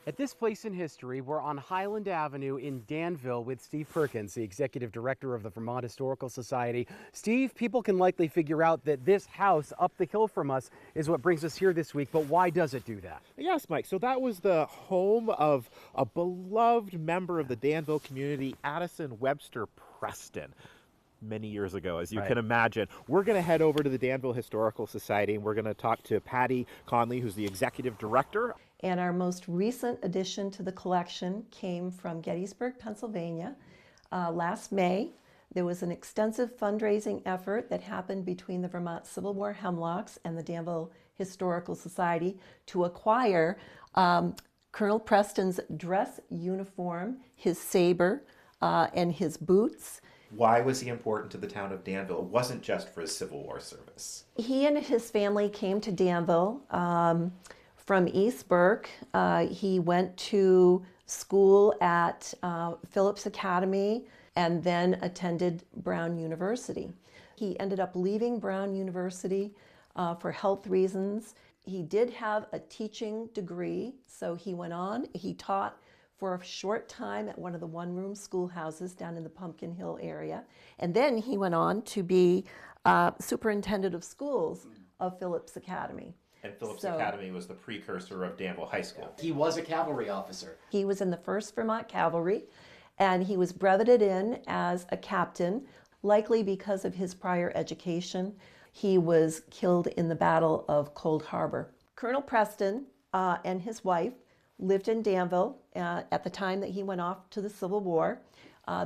At this place in history, we're on Highland Avenue in Danville with Steve Perkins, the executive director of the Vermont Historical Society. Steve, people can likely figure out that this house up the hill from us is what brings us here this week, but why does it do that? Yes, Mike. So that was the home of a beloved member of the Danville community, Addison Webster Preston. Many years ago, as you can imagine. We're going to head over to the Danville Historical Society and we're going to talk to Patty Conley, who's the executive director. And our most recent addition to the collection came from Gettysburg, Pennsylvania. Last May, there was an extensive fundraising effort that happened between the Vermont Civil War Hemlocks and the Danville Historical Society to acquire Colonel Preston's dress uniform, his saber, and his boots. Why was he important to the town of Danville? It wasn't just for his Civil War service. He and his family came to Danville from East Burke. He went to school at Phillips Academy and then attended Brown University. He ended up leaving Brown University for health reasons. He did have a teaching degree, so he went on. He taught for a short time at one of the one-room schoolhouses down in the Pumpkin Hill area. And then he went on to be superintendent of schools of Phillips Academy. And Phillips Academy was the precursor of Danville High School. He was a cavalry officer. He was in the 1st Vermont Cavalry, and he was breveted in as a captain, likely because of his prior education. He was killed in the Battle of Cold Harbor. Colonel Preston and his wife lived in Danville at the time that he went off to the Civil War.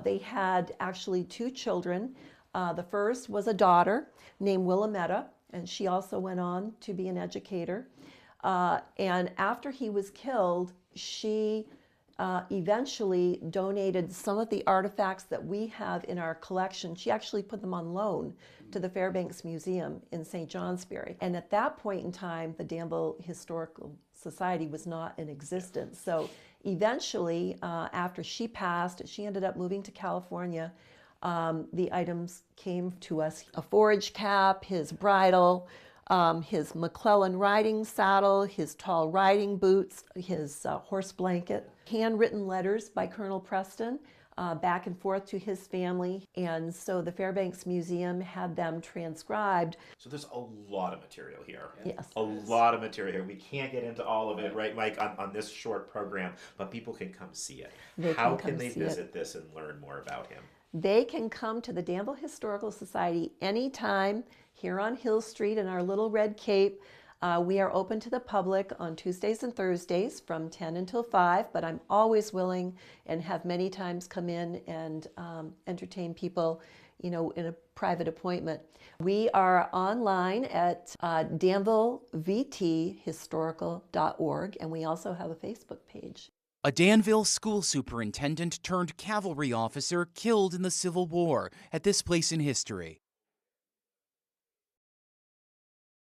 They had actually 2 children. The first was a daughter named Willametta, and she also went on to be an educator. And after he was killed, she eventually donated some of the artifacts that we have in our collection. She actually put them on loan to the Fairbanks Museum in St. Johnsbury. And at that point in time, the Danville Historical Society was not in existence. So eventually, after she passed, she ended up moving to California. The items came to us: a forage cap, his bridle, his McClellan riding saddle, his tall riding boots, his horse blanket, handwritten letters by Colonel Preston back and forth to his family. And so the Fairbanks Museum had them transcribed. So there's a lot of material here. Yes. A lot of material here. We can't get into all of it, right, Mike, on this short program, but people can come see it. How can they visit this and learn more about him? They can come to the Danville Historical Society anytime here on Hill Street in our Little Red Cape. We are open to the public on Tuesdays and Thursdays from 10 until 5, but I'm always willing and have many times come in and entertain people, in a private appointment. We are online at danvillevthistorical.org, and we also have a Facebook page. A Danville school superintendent turned cavalry officer killed in the Civil War at this place in history.